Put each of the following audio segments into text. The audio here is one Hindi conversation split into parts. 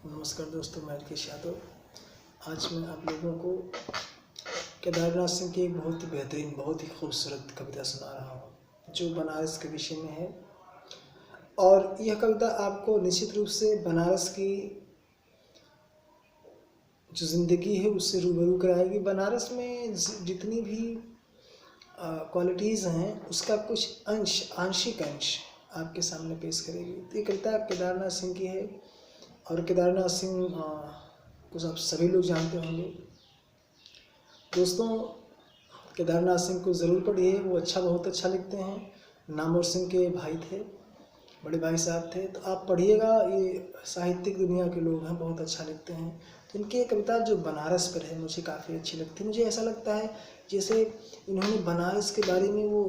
नमस्कार दोस्तों, मैं हरकेश यादव। आज मैं आप लोगों को केदारनाथ सिंह की एक बहुत ही बेहतरीन, बहुत ही खूबसूरत कविता सुना रहा हूँ जो बनारस के विषय में है। और यह कविता आपको निश्चित रूप से बनारस की जो ज़िंदगी है उससे रूबरू कराएगी। बनारस में जितनी भी क्वालिटीज़ हैं उसका कुछ आंशिक अंश आपके सामने पेश करेगी। तो ये कविता केदारनाथ सिंह की है और केदारनाथ सिंह को आप सभी लोग जानते होंगे। दोस्तों, केदारनाथ सिंह को ज़रूर पढ़िए, वो बहुत अच्छा लिखते हैं। नामवर सिंह के भाई थे, बड़े भाई साहब थे, तो आप पढ़िएगा। ये साहित्यिक दुनिया के लोग हैं, बहुत अच्छा लिखते हैं। तो इनकी कविता जो बनारस पर है मुझे काफ़ी अच्छी लगती है। मुझे ऐसा लगता है जैसे इन्होंने बनारस के बारे में वो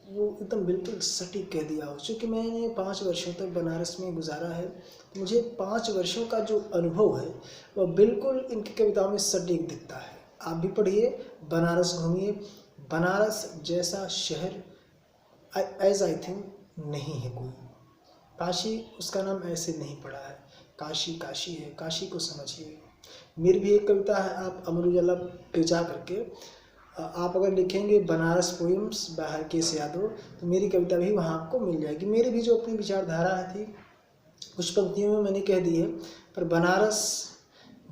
एकदम बिल्कुल सटीक कह दिया हो। चूँकि मैंने 5 वर्षों तक बनारस में गुजारा है, तो मुझे 5 वर्षों का जो अनुभव है वह बिल्कुल इनकी कविताओं में सटीक दिखता है। आप भी पढ़िए, बनारस घूमिए। बनारस जैसा शहर एज आई थिंक नहीं है कोई। काशी उसका नाम ऐसे नहीं पड़ा है, काशी काशी है, काशी को समझिए। मेरी भी एक कविता है, आप अमर उजाला पे जा करके आप अगर लिखेंगे बनारस पोइम्स बाय हरकेश यादव, तो मेरी कविता भी वहाँ आपको मिल जाएगी। मेरी भी जो अपनी विचारधारा थी कुछ पंक्तियों में मैंने कह दी है, पर बनारस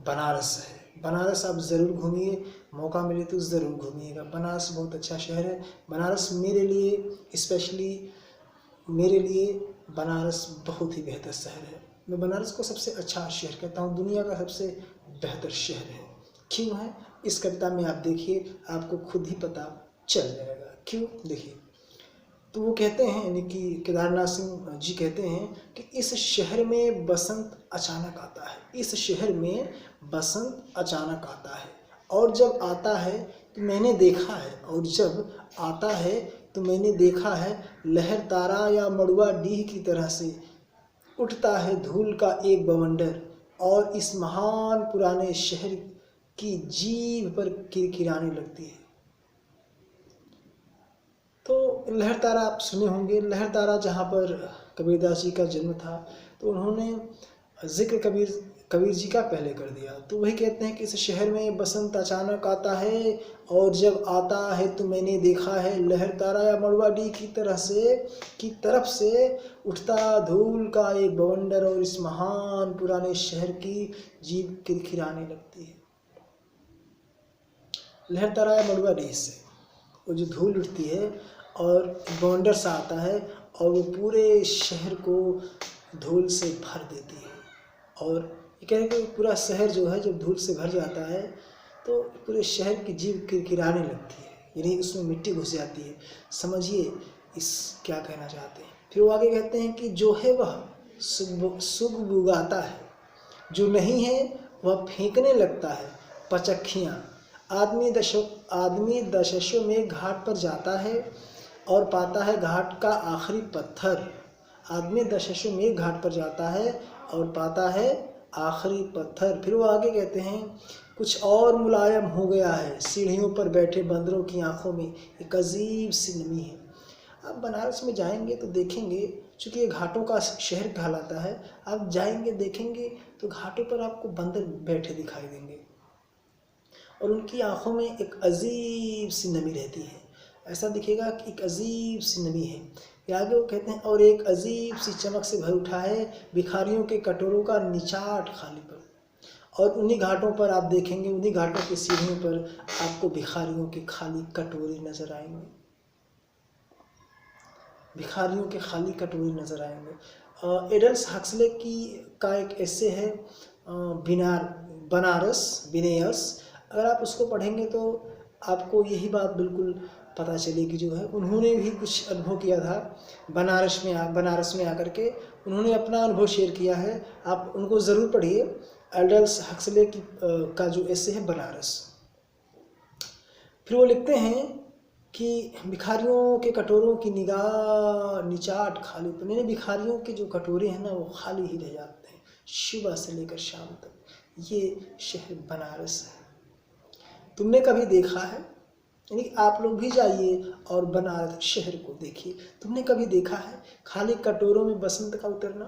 बनारस है। बनारस आप ज़रूर घूमिए, मौका मिले तो ज़रूर घूमिएगा। बनारस बहुत अच्छा शहर है। बनारस मेरे लिए, स्पेशली मेरे लिए बनारस बहुत ही बेहतर शहर है। मैं बनारस को सबसे अच्छा शहर कहता हूँ, दुनिया का सबसे बेहतर शहर है। क्यों है? इस कविता में आप देखिए, आपको खुद ही पता चल जाएगा क्यों। देखिए, तो वो कहते हैं, यानी कि केदारनाथ सिंह जी कहते हैं कि इस शहर में बसंत अचानक आता है। इस शहर में बसंत अचानक आता है, और जब आता है तो मैंने देखा है, और जब आता है तो मैंने देखा है, लहर तारा या मड़ुआ डीह की तरह से उठता है धूल का एक बवंडर, और इस महान पुराने शहर की जीभ पर किरकिराने लगती है। तो लहर तारा आप सुने होंगे। लहर तारा जहाँ पर कबीरदास जी का जन्म था, तो उन्होंने जिक्र कबीर जी का पहले कर दिया। तो वही कहते हैं कि इस शहर में बसंत अचानक आता है, और जब आता है तो मैंने देखा है, लहर तारा या मड़ुआडी की तरफ से उठता धूल का एक बवंडर, और इस महान पुराने शहर की जीभ किरकिराने लगती है। लहर तारा या मड़ुआडी से वो जो धूल उठती है और बवंडर सा आता है, और वो पूरे शहर को धूल से भर देती है। और ये कह रहे हैं कि पूरा शहर जो है जब धूल से भर जाता है तो पूरे शहर की जीभ किरकिराने लगती है, यानी उसमें मिट्टी घुस जाती है। समझिए इस क्या कहना चाहते हैं। फिर वो आगे कहते हैं कि जो है वह सुगबुगाता है, जो नहीं है वह फेंकने लगता है पचक्खियाँ। आदमी दशशों में घाट पर जाता है और पाता है घाट का आखिरी पत्थर। आदमी दशशों में घाट पर जाता है और पाता है आखिरी पत्थर। फिर वो आगे कहते हैं, कुछ और मुलायम हो गया है सीढ़ियों पर बैठे बंदरों की आंखों में एक अजीब सी नमी है। आप बनारस में जाएंगे तो देखेंगे, चूँकि ये घाटों का शहर कहलाता है, आप जाएंगे देखेंगे तो घाटों पर आपको बंदर बैठे दिखाई देंगे, और उनकी आंखों में एक अजीब सी नमी रहती है। ऐसा दिखेगा कि एक अजीब सी नमी है। फिर आगे वो कहते हैं, और एक अजीब सी चमक से भर उठा है भिखारियों के कटोरों का निचाट खाली पर। और उन्हीं घाटों पर आप देखेंगे, उन्हीं घाटों की सीढ़ियों पर आपको भिखारियों के खाली कटोरे नजर आएंगे। भिखारियों के खाली कटोरे नजर आएंगे। एडल्स हक्सले का एक ऐसे है बनारस विनेयर्स। अगर आप उसको पढ़ेंगे तो आपको यही बात बिल्कुल पता चलेगी। जो है उन्होंने भी कुछ अनुभव किया था बनारस में आकर के उन्होंने अपना अनुभव शेयर किया है। आप उनको ज़रूर पढ़िए, एडल्स हक्सले का जो ऐसे है बनारस। फिर वो लिखते हैं कि भिखारियों के कटोरों की निगाह निचाट खाली पर, यानी भिखारियों के जो कटोरे हैं ना वो खाली ही रह जाते हैं सुबह से लेकर शाम तक। ये शहर बनारस है। तुमने कभी देखा है? यानी आप लोग भी जाइए और बनारस शहर को देखिए। तुमने कभी देखा है खाली कटोरों में बसंत का उतरना?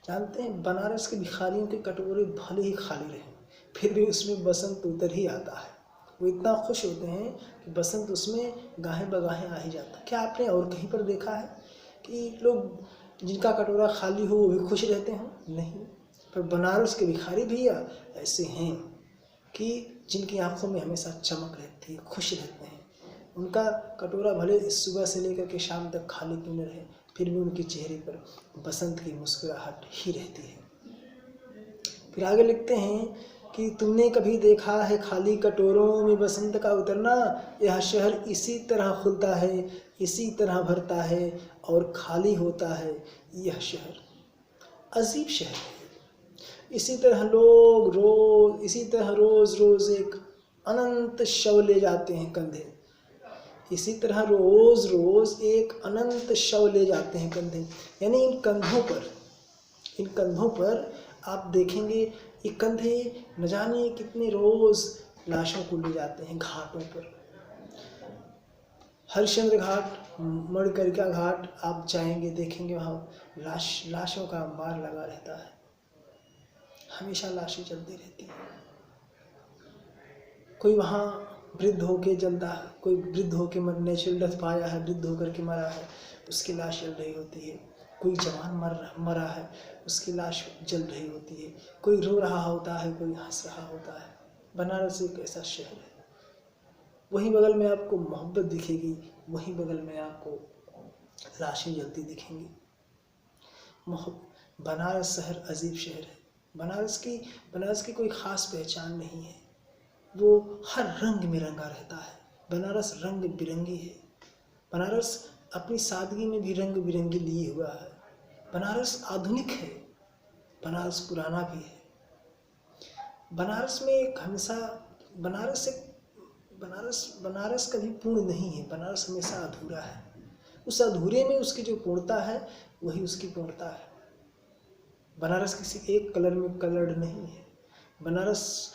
जानते हैं बनारस के भिखारियों के कटोरे भले ही खाली रहें फिर भी उसमें बसंत उतर ही आता है। वो इतना खुश होते हैं कि बसंत उसमें गाहें बगाहें आ ही जाता है। क्या आपने और कहीं पर देखा है कि लोग जिनका कटोरा खाली हो वो भी खुश रहते हैं? नहीं। पर बनारस के भिखारी भैया ऐसे हैं कि जिनकी आंखों में हमेशा चमक रहती है, खुश रहते हैं। उनका कटोरा भले सुबह से लेकर के शाम तक खाली क्यों न रहे फिर भी उनके चेहरे पर बसंत की मुस्कुराहट ही रहती है। फिर आगे लिखते हैं कि तुमने कभी देखा है खाली कटोरों में बसंत का उतरना? यह शहर इसी तरह खुलता है, इसी तरह भरता है और खाली होता है। यह शहर अजीब शहर है। इसी तरह रोज रोज एक अनंत शव ले जाते हैं कंधे। इसी तरह रोज रोज एक अनंत शव ले जाते हैं कंधे। यानी इन कंधों पर आप देखेंगे ये कंधे न जाने कितने रोज लाशों को ले जाते हैं घाटों पर। हरिश्चंद्र घाट, मणिकर्णिका घाट आप जाएंगे देखेंगे वहाँ लाशों का अंबार लगा रहता है, हमेशा लाशें चलती रहती हैं। कोई वहाँ वृद्ध होके जलता है, कोई वृद्ध होके नेचुरल डेथ पाया है, वृद्ध होकर के मरा है, उसकी लाश जल रही होती है। कोई जवान मरा है, उसकी लाश जल रही होती है। कोई रो रहा होता है, कोई हंस रहा होता है। बनारस एक ऐसा शहर है। वहीं बगल में आपको मोहब्बत दिखेगी, वहीं बगल में आपको लाशें जलती दिखेंगी। बनारस शहर अजीब शहर है। बनारस की कोई ख़ास पहचान नहीं है। वो हर रंग में रंगा रहता है। बनारस रंग बिरंगी है। बनारस अपनी सादगी में भी रंग बिरंगी लिए हुआ है। बनारस आधुनिक है, बनारस पुराना भी है। बनारस में एक हमेशा बनारस कभी पूर्ण नहीं है। बनारस हमेशा अधूरा है। उस अधूरे में उसकी जो पूर्णता है वही उसकी पूर्णता है। बनारस किसी एक कलर में कलर्ड नहीं है। बनारस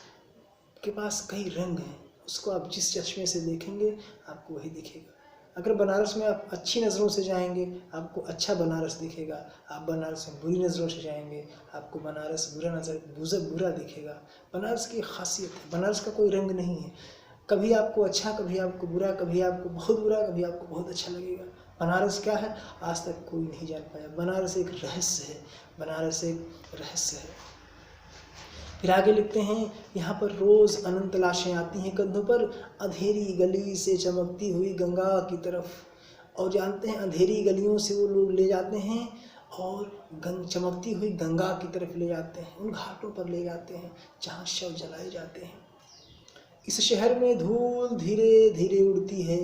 के पास कई रंग हैं। उसको आप जिस चश्मे से देखेंगे आपको वही दिखेगा। अगर बनारस में आप अच्छी नज़रों से जाएंगे आपको अच्छा बनारस दिखेगा। आप बनारस में बुरी नज़रों से जाएंगे आपको बनारस बुरा दिखेगा। बनारस की खासियत है। बनारस का कोई रंग नहीं है। कभी आपको अच्छा, कभी आपको बुरा, कभी आपको बहुत बुरा, कभी आपको बहुत अच्छा लगेगा। बनारस क्या है आज तक कोई नहीं जान पाया। बनारस एक रहस्य है। बनारस एक रहस्य है। फिर आगे लिखते हैं यहाँ पर रोज़ अनंत लाशें आती हैं कंधों पर, अंधेरी गली से चमकती हुई गंगा की तरफ। और जानते हैं अंधेरी गलियों से वो लोग ले जाते हैं और चमकती हुई गंगा की तरफ ले जाते हैं। उन घाटों पर ले जाते हैं जहाँ शव जलाए जाते हैं। इस शहर में धूल धीरे धीरे उड़ती है,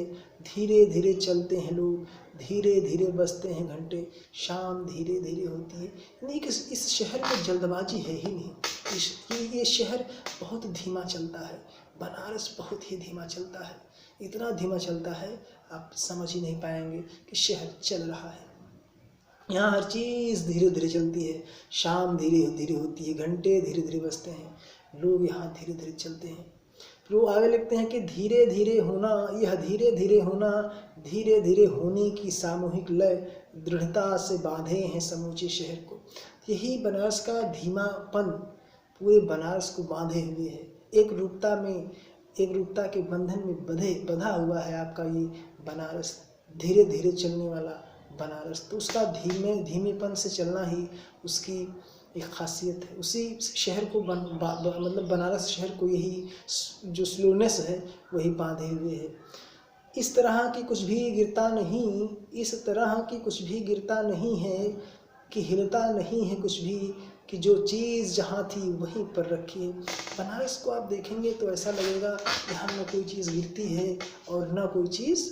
धीरे धीरे चलते हैं लोग, धीरे धीरे बजते हैं घंटे, शाम धीरे धीरे होती है। यानी कि इस शहर में जल्दबाजी है ही नहीं। ये शहर बहुत धीमा चलता है। बनारस बहुत ही धीमा चलता है। इतना धीमा चलता है आप समझ ही नहीं पाएंगे कि शहर चल रहा है। यहाँ हर चीज़ धीरे धीरे चलती है। शाम धीरे धीरे होती है, घंटे धीरे धीरे बजते हैं, लोग यहाँ धीरे धीरे चलते हैं। फिर वो आगे लिखते हैं कि धीरे धीरे होना, यह धीरे धीरे होना, धीरे धीरे होने की सामूहिक लय दृढ़ता से बांधे हैं समूचे शहर को। यही बनारस का धीमापन पूरे बनारस को बांधे हुए है। एक रूपता के बंधन में बंधा हुआ है आपका ये बनारस, धीरे धीरे चलने वाला बनारस। तो उसका धीमेपन से चलना ही उसकी एक खासियत है। उसी शहर को मतलब बनारस शहर को यही जो स्लोनेस है वही बांधे हुए है। इस तरह की कुछ भी गिरता नहीं है कि हिलता नहीं है कुछ भी, कि जो चीज़ जहाँ थी वहीं पर रखी है। बनारस को आप देखेंगे तो ऐसा लगेगा कि यहाँ न कोई चीज़ गिरती है और न कोई चीज़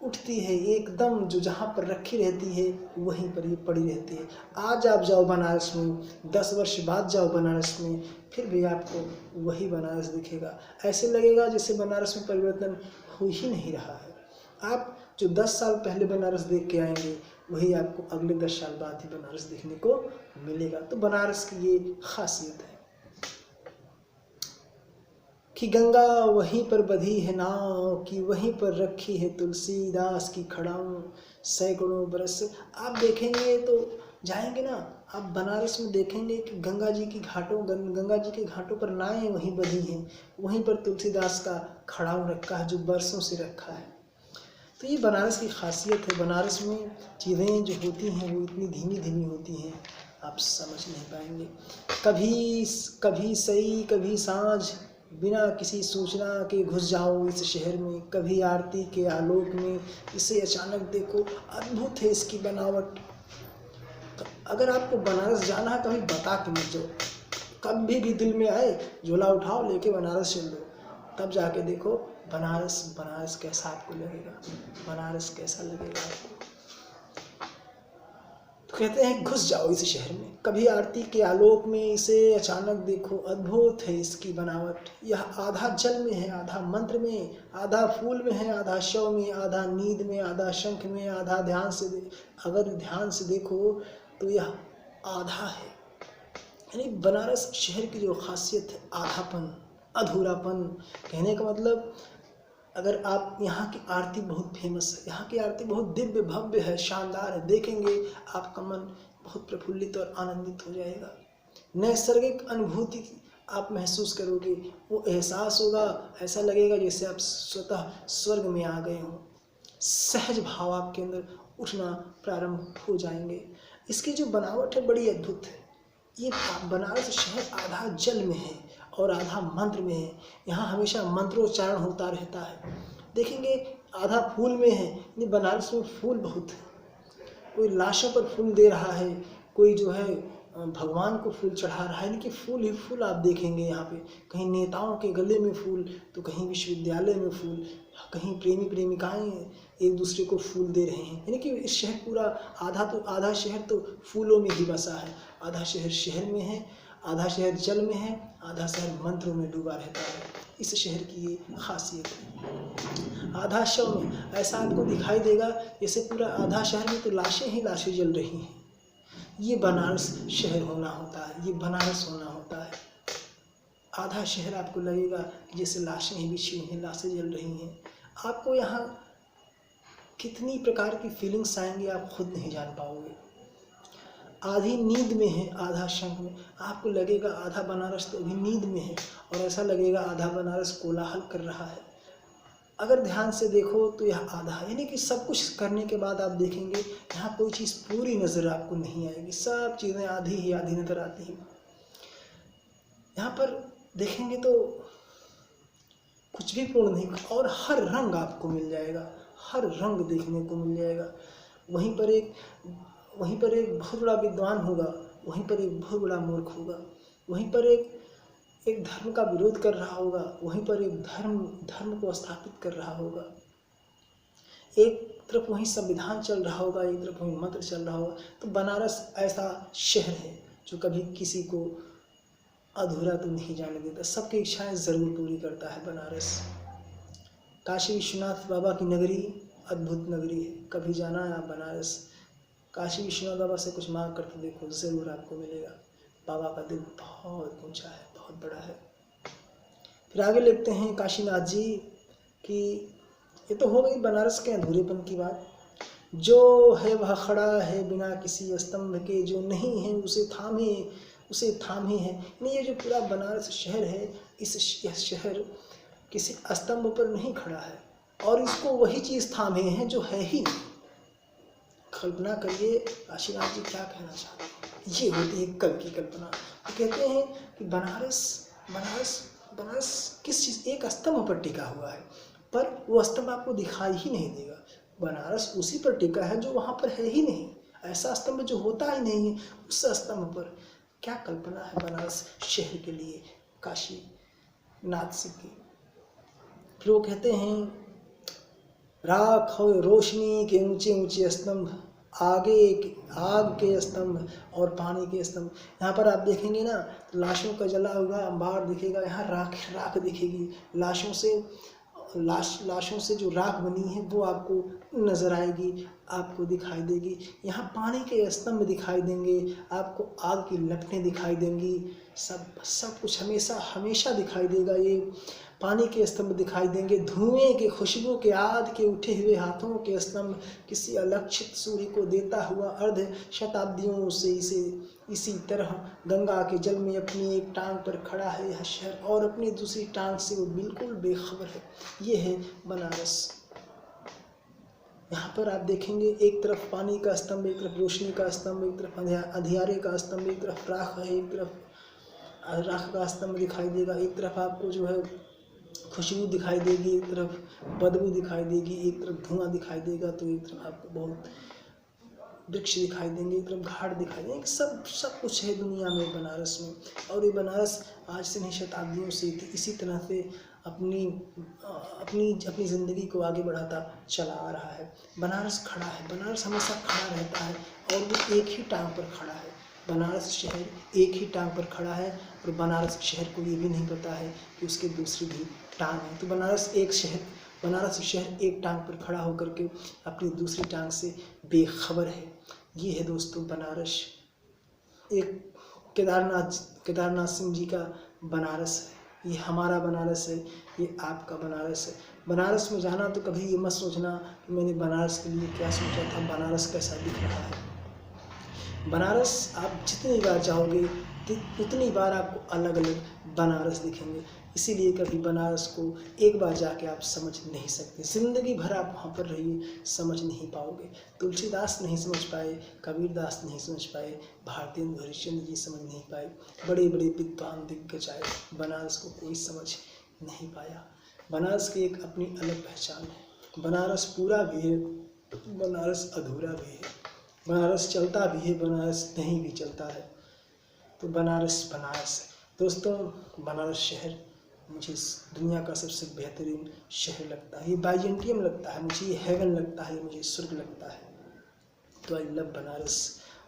उठती है। एकदम जो जहाँ पर रखी रहती है वहीं पर ये पड़ी रहती है। आज आप जाओ बनारस में, 10 वर्ष बाद जाओ बनारस में, फिर भी आपको वही बनारस दिखेगा। ऐसे लगेगा जैसे बनारस में परिवर्तन हो ही नहीं रहा है। आप जो 10 साल पहले बनारस देख के आएंगे वही आपको अगले 10 साल बाद ही बनारस देखने को मिलेगा। तो बनारस की ये खासियत है कि गंगा वहीं पर बधी है नाव, कि वहीं पर रखी है तुलसीदास की खड़ाऊँ सैकड़ों बरस। आप देखेंगे तो जाएंगे ना, आप बनारस में देखेंगे कि गंगा जी के घाटों पर नावें वहीं बधी हैं, वहीं पर तुलसीदास का खड़ाऊ रखा है जो बरसों से रखा है। तो ये बनारस की खासियत है। बनारस में चीज़ें जो होती हैं वो इतनी धीमी धीमी होती हैं, आप समझ नहीं पाएंगे। कभी सई कभी सांझ, बिना किसी सूचना के घुस जाओ इस शहर में, कभी आरती के आलोक में इसे अचानक देखो, अद्भुत है इसकी बनावट। तो अगर आपको बनारस जाना है कभी बता के मत जाओ, कभी भी दिल में आए झोला उठाओ लेके बनारस चल दो, तब जाके देखो बनारस कैसा आपको लगेगा, बनारस कैसा लगेगा आपको। तो कहते हैं घुस जाओ इस शहर में, कभी आरती के आलोक में इसे अचानक देखो, अद्भुत है इसकी बनावट। यह आधा जल में है, आधा मंत्र में, आधा फूल में है, आधा शव में, आधा नींद में, आधा शंख में, आधा अगर ध्यान से देखो तो यह आधा है। यानी बनारस शहर की जो खासियत है आधापन, अधूरापन। कहने का मतलब अगर आप यहाँ की आरती बहुत फेमस है, यहाँ की आरती बहुत दिव्य भव्य है, शानदार है, देखेंगे आपका मन बहुत प्रफुल्लित और आनंदित हो जाएगा। नैसर्गिक अनुभूति आप महसूस करोगे, वो एहसास होगा, ऐसा लगेगा जैसे आप स्वतः स्वर्ग में आ गए हों। सहज भाव आपके अंदर उठना प्रारंभ हो जाएंगे। इसकी जो बनावट है बड़ी अद्भुत है। ये बनारस शहर आधा जल में है और आधा मंत्र में है, यहाँ हमेशा मंत्रोच्चारण होता रहता है। देखेंगे आधा फूल में है, यानी बनारस में फूल बहुत है। कोई लाशों पर फूल दे रहा है, कोई जो है भगवान को फूल चढ़ा रहा है, यानी कि फूल ही फूल आप देखेंगे यहाँ पे। कहीं नेताओं के गले में फूल, तो कहीं विश्वविद्यालय में फूल, कहीं प्रेमी प्रेमिकाएं एक दूसरे को फूल दे रहे हैं। यानी कि इस शहर पूरा आधा शहर तो फूलों में ही बसा है। आधा शहर शहर में है, आधा शहर जल में है, आधा शहर मंत्रों में डूबा रहता है। इस शहर की ये खासियत है। आधा शव में ऐसा आपको दिखाई देगा जैसे पूरा आधा शहर में तो लाशें ही लाशें जल रही हैं। ये बनारस शहर होना होता है, ये बनारस होना होता है। आधा शहर आपको लगेगा जैसे लाशें ही बिछी हुई हैं, लाशें जल रही हैं। आपको यहाँ कितनी प्रकार की फीलिंग्स आएंगी आप खुद नहीं जान पाओगे। आधी नींद में है, आधा शंख में। आपको लगेगा आधा बनारस तो अभी नींद में है, और ऐसा लगेगा आधा बनारस कोलाहल कर रहा है। अगर ध्यान से देखो तो यह आधा है, यानी कि सब कुछ करने के बाद आप देखेंगे यहाँ कोई चीज़ पूरी नज़र आपको नहीं आएगी, सब चीज़ें आधी ही आधी नज़र आती हैं। यहाँ पर देखेंगे तो कुछ भी पूर्ण नहीं, और हर रंग आपको मिल जाएगा, हर रंग देखने को मिल जाएगा। वहीं पर एक बहुत बड़ा विद्वान होगा, वहीं पर एक बहुत बड़ा मूर्ख होगा। वहीं पर एक धर्म का विरोध कर रहा होगा, वहीं पर एक धर्म को स्थापित कर रहा होगा। एक तरफ वहीं संविधान चल रहा होगा, एक तरफ वहीं मंत्र चल रहा होगा। तो बनारस ऐसा शहर है जो कभी किसी को अधूरा तो नहीं जाने देता, सबकी इच्छाएं ज़रूर पूरी करता है बनारस। काशी विश्वनाथ बाबा की नगरी अद्भुत नगरी है, कभी जाना है आप बनारस। काशी विश्वनाथ बाबा से कुछ मांग करके देखो, ज़रूर आपको मिलेगा। बाबा का दिल बहुत ऊंचा है, बहुत बड़ा है। फिर आगे लिखते हैं काशीनाथ जी कि ये तो हो गई बनारस के अधूरेपन की बात। जो है वह खड़ा है बिना किसी स्तंभ के, जो नहीं है उसे थामे है। नहीं, ये जो पूरा बनारस शहर है, यह शहर किसी स्तंभ पर नहीं खड़ा है, और इसको वही चीज़ थामे हैं जो है ही नहीं। कल्पना करिए काशीनाथ जी क्या कहना चाहते हैं। ये होती है कल की कल्पना। तो कहते हैं कि बनारस किस चीज़, एक स्तंभ पर टिका हुआ है, पर वो स्तंभ आपको दिखाई ही नहीं देगा। बनारस उसी पर टिका है जो वहाँ पर है ही नहीं। ऐसा स्तंभ जो होता ही नहीं है, उस स्तंभ पर। क्या कल्पना है बनारस शहर के लिए काशीनाथ सिंह की। फिर वो कहते हैं राख और रोशनी के ऊंचे ऊंचे स्तंभ, आग के स्तंभ और पानी के स्तंभ। यहाँ पर आप देखेंगे ना, लाशों का जला हुआ अंबार दिखेगा, यहाँ राख दिखेगी, लाशों से लाशों से जो राख बनी है वो आपको नज़र आएगी, आपको दिखाई देगी। यहाँ पानी के स्तंभ दिखाई देंगे, आपको आग की लपटें दिखाई देंगी, सब कुछ हमेशा हमेशा दिखाई देगा। ये पानी के स्तंभ दिखाई देंगे, धुएं के खुशबू के आद के उठे हुए हाथों के स्तंभ, किसी अलक्षित सूर्य को देता हुआ अर्ध शताब्दियों से इसी तरह गंगा के जल में अपनी एक टांग पर खड़ा है यह शहर, और अपनी दूसरी टांग से वो बिल्कुल बेखबर है। ये है बनारस। यहाँ पर आप देखेंगे एक तरफ पानी का स्तंभ, एक तरफ रोशनी का स्तंभ, एक तरफ अंधियारे का स्तंभ, एक तरफ राख है, एक तरफ राख का स्तंभ दिखाई देगा, एक तरफ आपको जो है खुशबू दिखाई देगी, एक तरफ बदबू दिखाई देगी, एक तरफ धुआं दिखाई देगा, तो एक तरफ आपको बहुत वृक्ष दिखाई देंगे, एक तरफ घाट दिखाई देंगे। सब कुछ है दुनिया में बनारस में। और ये बनारस आज से नहीं शताब्दियों से इसी तरह से अपनी ज़िंदगी को आगे बढ़ाता चला आ रहा है। बनारस खड़ा है, बनारस हमेशा खड़ा रहता है और वो एक ही टांग पर खड़ा है। बनारस शहर एक ही टांग पर खड़ा है और बनारस शहर को ये भी नहीं पता है कि उसके दूसरी भी टांग है। तो बनारस शहर एक टांग पर खड़ा होकर के अपनी दूसरी टांग से बेखबर है। ये है दोस्तों बनारस। एक केदारनाथ सिंह जी का बनारस है, ये हमारा बनारस है, ये आपका बनारस है। बनारस में जाना तो कभी ये मत सोचना कि मैंने बनारस के लिए क्या सोचा था, बनारस कैसा दिख रहा है। बनारस आप जितनी बार जाओगे उतनी बार आपको अलग अलग बनारस दिखेंगे। इसीलिए कभी बनारस को एक बार जाके आप समझ नहीं सकते, ज़िंदगी भर आप वहाँ पर रहिए समझ नहीं पाओगे। तुलसीदास नहीं समझ पाए, कबीरदास नहीं समझ पाए, भारतेंदु हरिश्चंद्र जी समझ नहीं पाए, बड़े बड़े विद्वान दिग्गज आए, बनारस को कोई समझ नहीं पाया। बनारस की एक अपनी अलग पहचान है। बनारस पूरा भी है, बनारस अधूरा भी है, बनारस चलता भी है, बनारस नहीं भी चलता है। तो बनारस है दोस्तों। बनारस शहर मुझे इस दुनिया का सबसे बेहतरीन शहर लगता है। ये बाइजेंटियम लगता है मुझे, ये हेवन लगता है, मुझे स्वर्ग लगता है। तो आई लव बनारस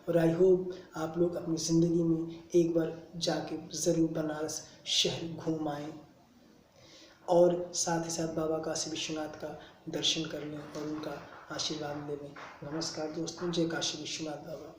और आई होप आप लोग अपनी ज़िंदगी में एक बार जाके ज़रूर बनारस शहर घूम आएँ और साथ ही साथ बाबा काशी विश्वनाथ का दर्शन कर लें और उनका आशीर्वाद ले लें। नमस्कार दोस्तों, जय काशी विश्वनाथ बाबा।